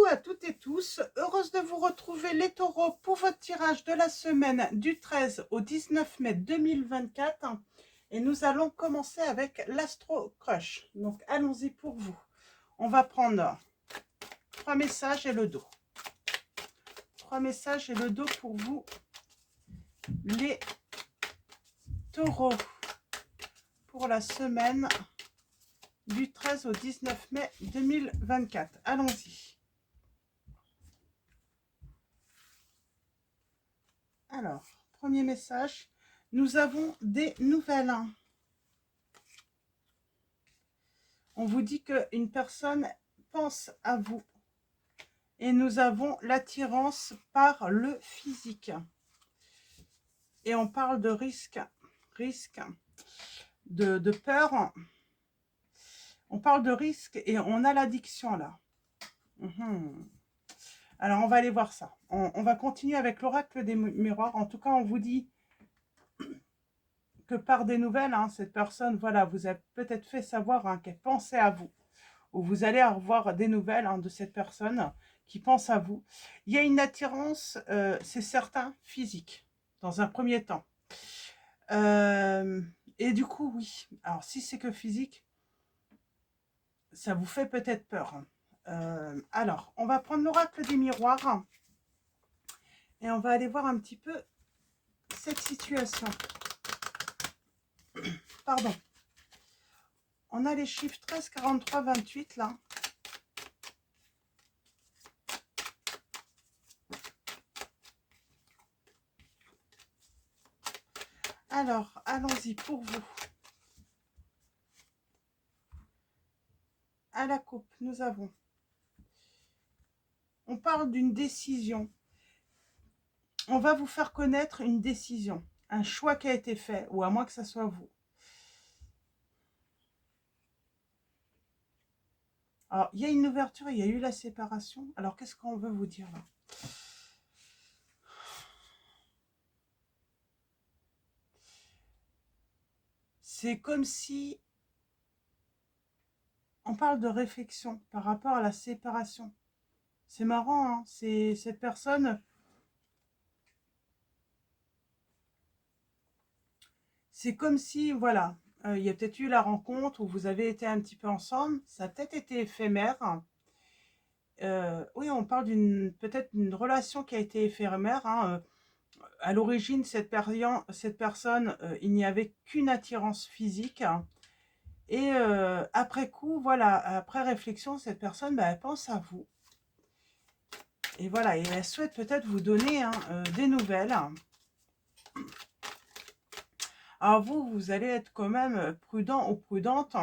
à toutes et tous, heureuse de vous retrouver les taureaux pour votre tirage de la semaine du 13 au 19 mai 2024 et nous allons commencer avec l'Astro Crush. Donc allons-y pour vous. On va prendre 3 messages et le dos. 3 messages et le dos pour vous les taureaux pour la semaine du 13 au 19 mai 2024. Allons-y. Alors, premier message, nous avons des nouvelles. On vous dit qu'une personne pense à vous. Et nous avons l'attirance par le physique. Et on parle de risque, de peur. On parle de risque et on a l'addiction là. Alors, on va aller voir ça. On va continuer avec l'oracle des miroirs. En tout cas, on vous dit que par des nouvelles, cette personne, voilà, vous a peut-être fait savoir qu'elle pensait à vous. Ou vous allez avoir des nouvelles de cette personne qui pense à vous. Il y a une attirance, c'est certain, physique, dans un premier temps. Et du coup, oui. Alors, si c'est que physique, ça vous fait peut-être peur. Alors, on va prendre l'oracle des miroirs et on va aller voir un petit peu cette situation. Pardon. On a les chiffres 13, 43, 28 là. Alors, allons-y pour vous. À la coupe, nous avons. On parle d'une décision. On va vous faire connaître une décision, un choix qui a été fait, ou à moins que ça soit vous. Alors, il y a une ouverture, il y a eu la séparation. Alors, qu'est-ce qu'on veut vous dire là? C'est comme si on parle de réflexion par rapport à la séparation. C'est marrant, c'est cette personne. C'est comme si, voilà, il y a peut-être eu la rencontre où vous avez été un petit peu ensemble. Ça a peut-être été éphémère. Oui, on parle peut-être d'une relation qui a été éphémère. À l'origine, cette personne, il n'y avait qu'une attirance physique. Et après coup, voilà, après réflexion, cette personne, elle pense à vous. Et voilà, et elle souhaite peut-être vous donner des nouvelles. Alors vous allez être quand même prudent ou prudente.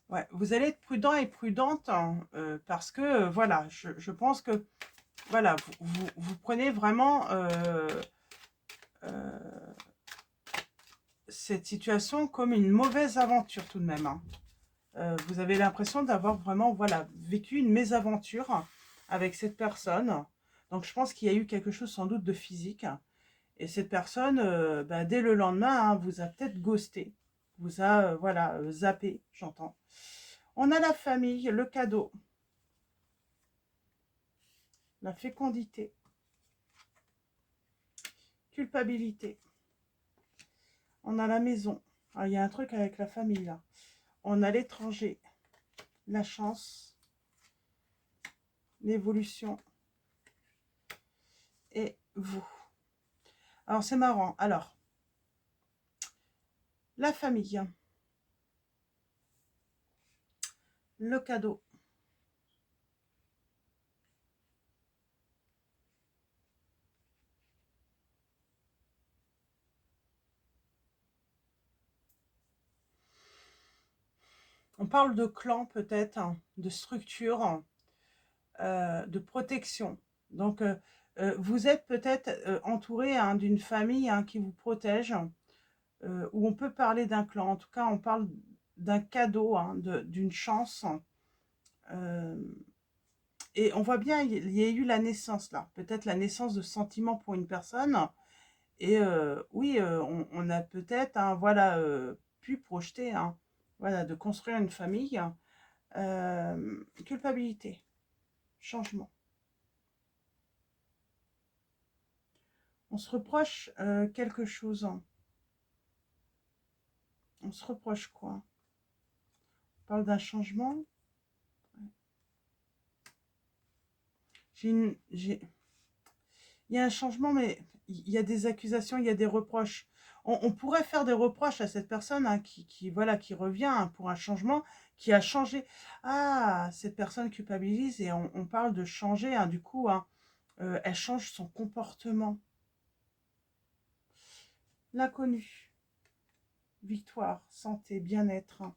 Ouais, vous allez être prudent et prudente parce que, voilà, je pense que, voilà, vous prenez vraiment cette situation comme une mauvaise aventure tout de même. Vous avez l'impression d'avoir vraiment, voilà, vécu une mésaventure avec cette personne. Donc, je pense qu'il y a eu quelque chose sans doute de physique. Et cette personne, dès le lendemain, vous a peut-être ghosté. Vous a, voilà, zappé, j'entends. On a la famille, le cadeau. La fécondité. Culpabilité. On a la maison. Ah, il y a un truc avec la famille, là. On a l'étranger. La chance. L'évolution. Et vous. Alors, c'est marrant. Alors, la famille. Le cadeau. On parle de clan peut-être, de structure, de protection. Donc, vous êtes peut-être entouré d'une famille qui vous protège, où on peut parler d'un clan. En tout cas, on parle d'un cadeau, d'une chance. Et on voit bien, il y a eu la naissance là. Peut-être la naissance de sentiments pour une personne. Et oui, on a peut-être, hein, voilà, pu projeter, hein, voilà, de construire une famille. Culpabilité, changement. On se reproche quelque chose, hein. On se reproche quoi? On parle d'un changement. Il y a un changement, mais il y a des accusations, il y a des reproches. On pourrait faire des reproches à cette personne, hein, voilà, qui revient, hein, pour un changement, qui a changé. Ah, cette personne culpabilise et on parle de changer, hein, du coup, hein, elle change son comportement. L'inconnu, victoire, santé, bien-être, hein,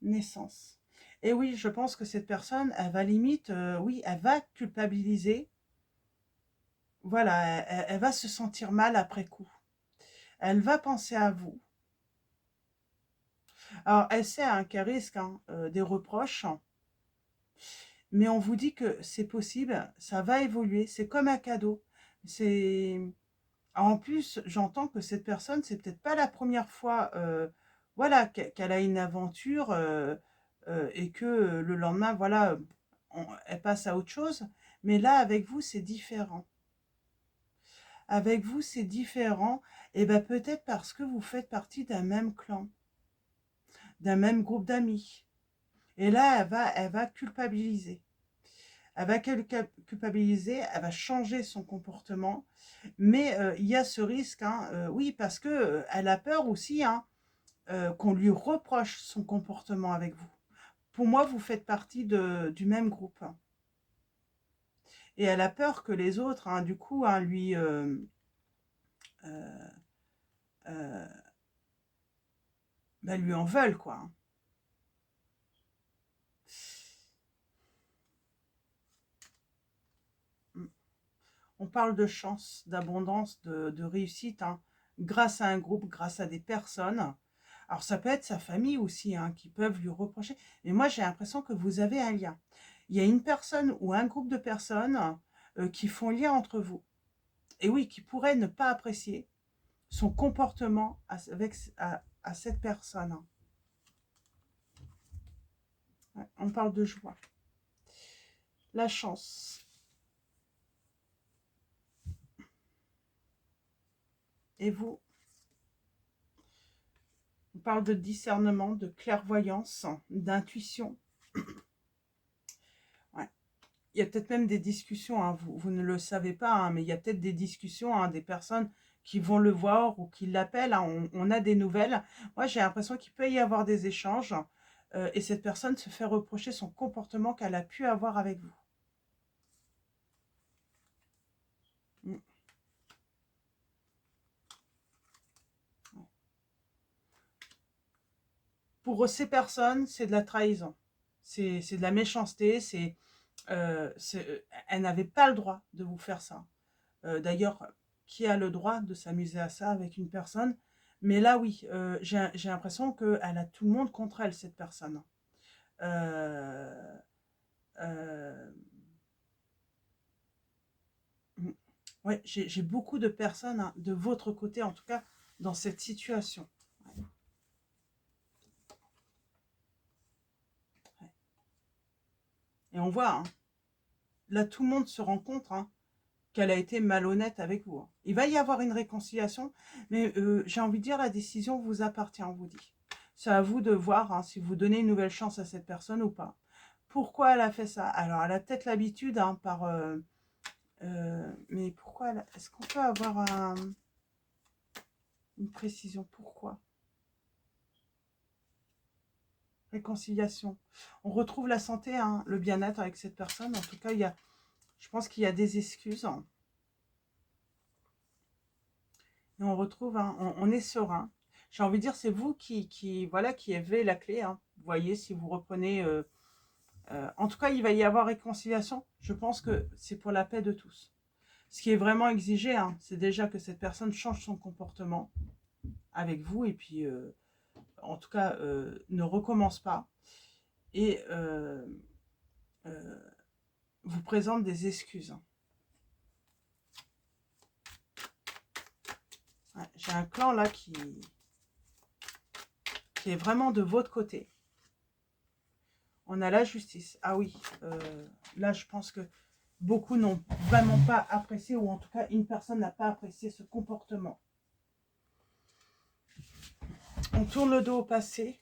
naissance. Et oui, je pense que cette personne, elle va limite, oui, elle va culpabiliser. Voilà, elle va se sentir mal après coup. Elle va penser à vous. Alors, elle sait, hein, qu'elle risque, hein, des reproches, mais on vous dit que c'est possible, ça va évoluer, c'est comme un cadeau. C'est En plus, j'entends que cette personne, c'est peut-être pas la première fois, voilà, qu'elle a une aventure, et que le lendemain, voilà, elle passe à autre chose. Mais là, avec vous, c'est différent. Avec vous, c'est différent, et ben peut-être parce que vous faites partie d'un même clan, d'un même groupe d'amis. Et là, elle va culpabiliser. Elle va culpabiliser, elle va changer son comportement. Mais il y a ce risque, hein, oui, parce que elle a peur aussi, hein, qu'on lui reproche son comportement avec vous. Pour moi, vous faites partie du même groupe, hein. Et elle a peur que les autres, hein, du coup, hein, euh, euh, lui en veulent, quoi, hein. On parle de chance, d'abondance, de réussite, hein, grâce à un groupe, grâce à des personnes. Alors ça peut être sa famille aussi, hein, qui peuvent lui reprocher. Mais moi j'ai l'impression que vous avez un lien. Il y a une personne ou un groupe de personnes qui font lien entre vous. Et oui, qui pourraient ne pas apprécier son comportement à cette personne, hein. Ouais, on parle de joie. La chance. Et vous, on parle de discernement, de clairvoyance, d'intuition. Ouais. Il y a peut-être même des discussions, hein, vous ne le savez pas, hein, mais il y a peut-être des discussions, hein, des personnes qui vont le voir ou qui l'appellent, hein, on a des nouvelles. Moi, j'ai l'impression qu'il peut y avoir des échanges, et cette personne se fait reprocher son comportement qu'elle a pu avoir avec vous. Mm. Pour ces personnes, c'est de la trahison, c'est de la méchanceté, elle n'avait pas le droit de vous faire ça. D'ailleurs, qui a le droit de s'amuser à ça avec une personne? Mais là, oui, j'ai l'impression qu'elle a tout le monde contre elle, cette personne. Euh, euh, mm, ouais, j'ai beaucoup de personnes, hein, de votre côté, en tout cas, dans cette situation. Ouais, ouais. Et on voit, hein, là, tout le monde se rend compte, hein, qu'elle a été malhonnête avec vous, hein. Il va y avoir une réconciliation, mais j'ai envie de dire, la décision vous appartient, on vous dit. C'est à vous de voir, hein, si vous donnez une nouvelle chance à cette personne ou pas. Pourquoi elle a fait ça? Alors, elle a peut-être l'habitude, hein, mais pourquoi est-ce qu'on peut avoir une précision? Pourquoi? Réconciliation. On retrouve la santé, hein, le bien-être avec cette personne. En tout cas, je pense qu'il y a des excuses, hein. Et on retrouve, hein, on est serein. J'ai envie de dire, c'est vous voilà, qui avez la clé, hein. Vous voyez, si vous reprenez... en tout cas, il va y avoir réconciliation. Je pense que c'est pour la paix de tous. Ce qui est vraiment exigé, hein, c'est déjà que cette personne change son comportement avec vous et puis, en tout cas, ne recommence pas et euh, vous présente des excuses, hein. J'ai un clan là qui est vraiment de votre côté. On a la justice. Ah oui, là je pense que beaucoup n'ont vraiment pas apprécié, ou en tout cas une personne n'a pas apprécié ce comportement. On tourne le dos au passé.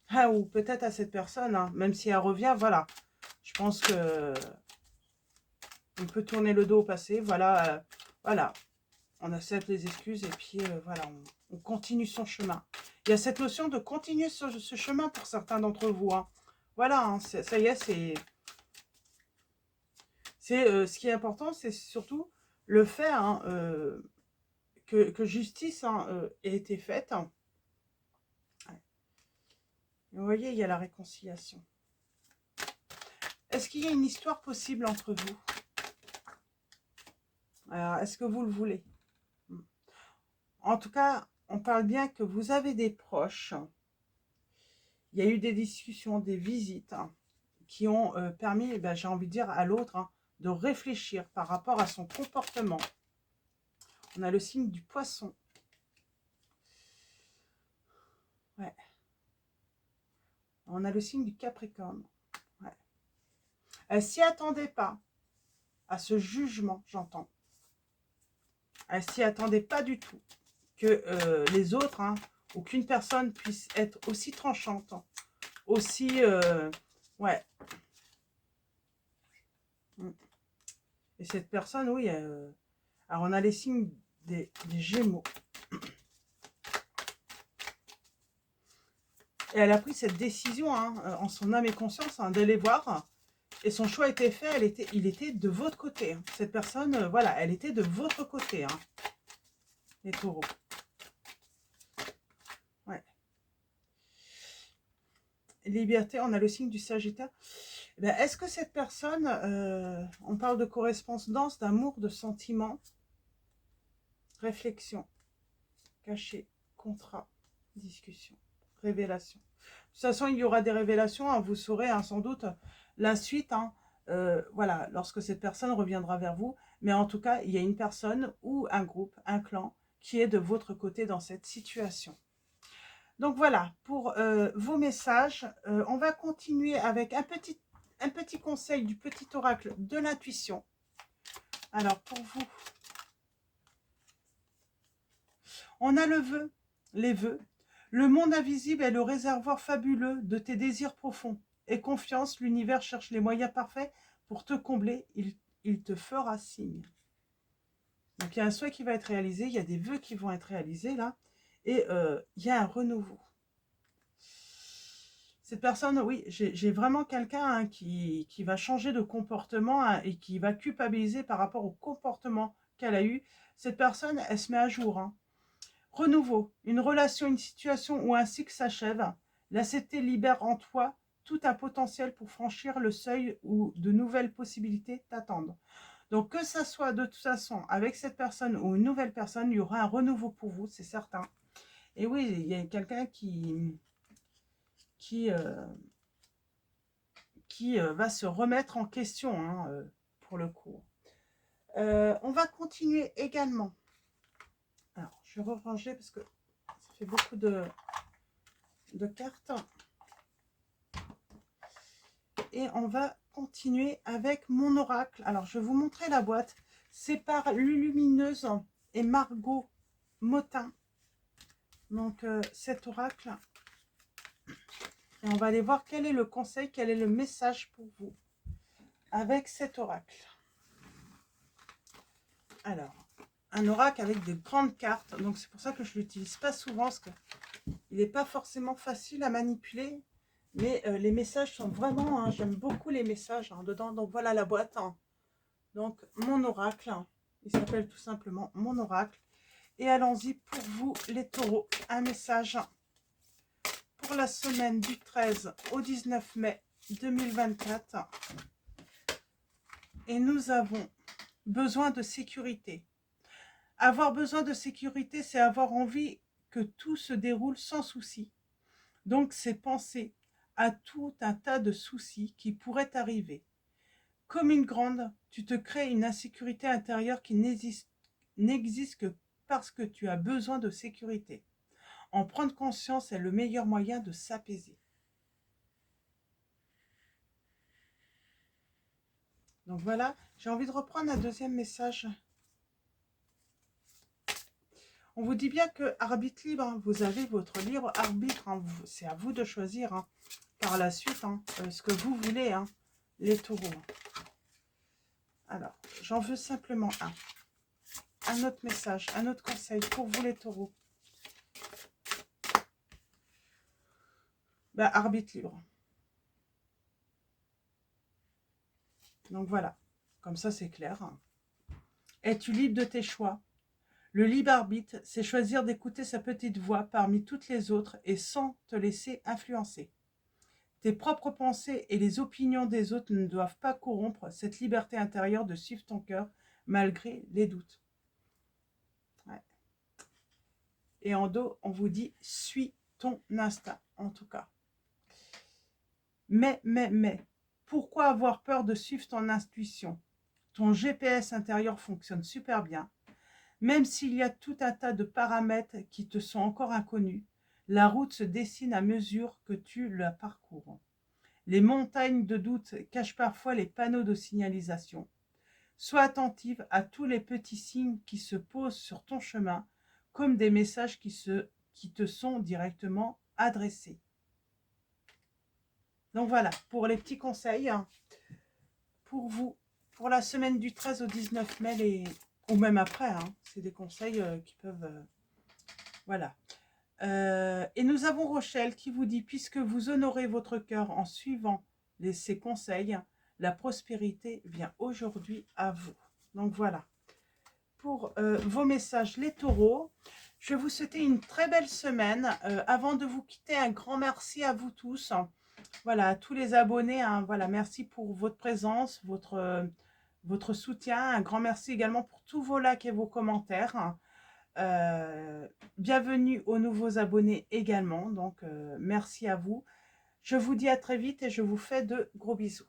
Ah, ou peut-être à cette personne, hein, même si elle revient, voilà. Je pense que on peut tourner le dos au passé, voilà, voilà. On accepte les excuses et puis voilà, on continue son chemin. Il y a cette notion de continuer ce chemin pour certains d'entre vous. Hein. Voilà, hein, ça y est, ce qui est important, c'est surtout le fait hein, que justice hein, ait été faite. Vous voyez, il y a la réconciliation. Est-ce qu'il y a une histoire possible entre vous? Alors, est-ce que vous le voulez? En tout cas, on parle bien que vous avez des proches. Il y a eu des discussions, des visites hein, qui ont permis, ben, j'ai envie de dire, à l'autre hein, de réfléchir par rapport à son comportement. On a le signe du poisson. Ouais. On a le signe du Capricorne. Ouais. Elle ne s'y attendait pas à ce jugement, j'entends. Elle ne s'y attendait pas du tout que les autres, hein, ou qu'une personne puisse être aussi tranchante, aussi... ouais. Et cette personne, oui, alors on a les signes des Gémeaux. Et elle a pris cette décision, hein, en son âme et conscience, hein, d'aller voir. Et son choix était fait, il était de votre côté. Hein. Cette personne, voilà, elle était de votre côté, hein, les taureaux. Ouais. Liberté, on a le signe du Sagittaire. Ben, est-ce que cette personne, on parle de correspondance, d'amour, de sentiment, réflexion, cachet, contrat, discussion, révélation. De toute façon, il y aura des révélations, hein, vous saurez hein, sans doute la suite, hein, voilà, lorsque cette personne reviendra vers vous. Mais en tout cas, il y a une personne ou un groupe, un clan, qui est de votre côté dans cette situation. Donc voilà, pour vos messages, on va continuer avec un petit conseil du petit oracle de l'intuition. Alors pour vous, on a le vœu, les vœux. Le monde invisible est le réservoir fabuleux de tes désirs profonds. Aie confiance, l'univers cherche les moyens parfaits pour te combler. Il te fera signe. Donc il y a un souhait qui va être réalisé, il y a des vœux qui vont être réalisés là, et il y a un renouveau. Cette personne, oui, j'ai vraiment quelqu'un hein, qui va changer de comportement hein, et qui va culpabiliser par rapport au comportement qu'elle a eu. Cette personne, elle se met à jour. Hein. Renouveau, une relation, une situation où un cycle s'achève. L'accepter libère en toi tout un potentiel pour franchir le seuil où de nouvelles possibilités t'attendent. Donc que ça soit de toute façon avec cette personne ou une nouvelle personne, il y aura un renouveau pour vous, c'est certain. Et oui, il y a quelqu'un qui va se remettre en question hein, pour le coup. On va continuer également. Alors, je vais ranger parce que ça fait beaucoup de cartes. Et on va continuer avec mon oracle. Alors, je vais vous montrer la boîte. C'est par Lulumineuse et Margot Motin. Donc, cet oracle. Et on va aller voir quel est le conseil, quel est le message pour vous avec cet oracle. Alors, un oracle avec de grandes cartes. Donc, c'est pour ça que je ne l'utilise pas souvent parce qu'il n'est pas forcément facile à manipuler. Mais les messages sont vraiment, hein, j'aime beaucoup les messages hein, dedans. Donc, voilà la boîte. Hein. Donc, mon oracle, hein, il s'appelle tout simplement mon oracle. Et allons-y pour vous, les taureaux. Un message pour la semaine du 13 au 19 mai 2024. Et nous avons besoin de sécurité. Avoir besoin de sécurité, c'est avoir envie que tout se déroule sans souci. Donc, c'est penser à tout un tas de soucis qui pourraient arriver. Comme une grande, tu te crées une insécurité intérieure qui n'existe parce que tu as besoin de sécurité. En prendre conscience est le meilleur moyen de s'apaiser. Donc voilà, j'ai envie de reprendre un deuxième message. On vous dit bien que arbitre libre, hein, vous avez votre libre arbitre, hein, c'est à vous de choisir hein, par la suite ce que vous voulez, hein, les taureaux. Alors, j'en veux simplement un. Un autre message, un autre conseil pour vous les taureaux. Ben, arbitre libre. Donc voilà, comme ça c'est clair. Es-tu libre de tes choix? Le libre arbitre, c'est choisir d'écouter sa petite voix parmi toutes les autres et sans te laisser influencer. Tes propres pensées et les opinions des autres ne doivent pas corrompre cette liberté intérieure de suivre ton cœur malgré les doutes. Ouais. Et en dos, on vous dit, suis ton instinct, en tout cas. Mais, pourquoi avoir peur de suivre ton intuition? Ton GPS intérieur fonctionne super bien. Même s'il y a tout un tas de paramètres qui te sont encore inconnus, la route se dessine à mesure que tu la parcours. Les montagnes de doute cachent parfois les panneaux de signalisation. Sois attentive à tous les petits signes qui se posent sur ton chemin, comme des messages qui te sont directement adressés. Donc voilà, pour les petits conseils, hein, pour vous, pour la semaine du 13 au 19 mai, ou même après, hein, c'est des conseils qui peuvent... voilà. Et nous avons Rochelle qui vous dit, puisque vous honorez votre cœur en suivant ces conseils, la prospérité vient aujourd'hui à vous. Donc voilà, pour vos messages les taureaux. Je vais vous souhaiter une très belle semaine. Avant de vous quitter, un grand merci à vous tous. Voilà, à tous les abonnés, hein, voilà, merci pour votre présence, votre soutien. Un grand merci également pour tous vos likes et vos commentaires. Bienvenue aux nouveaux abonnés également, donc merci à vous. Je vous dis à très vite et je vous fais de gros bisous.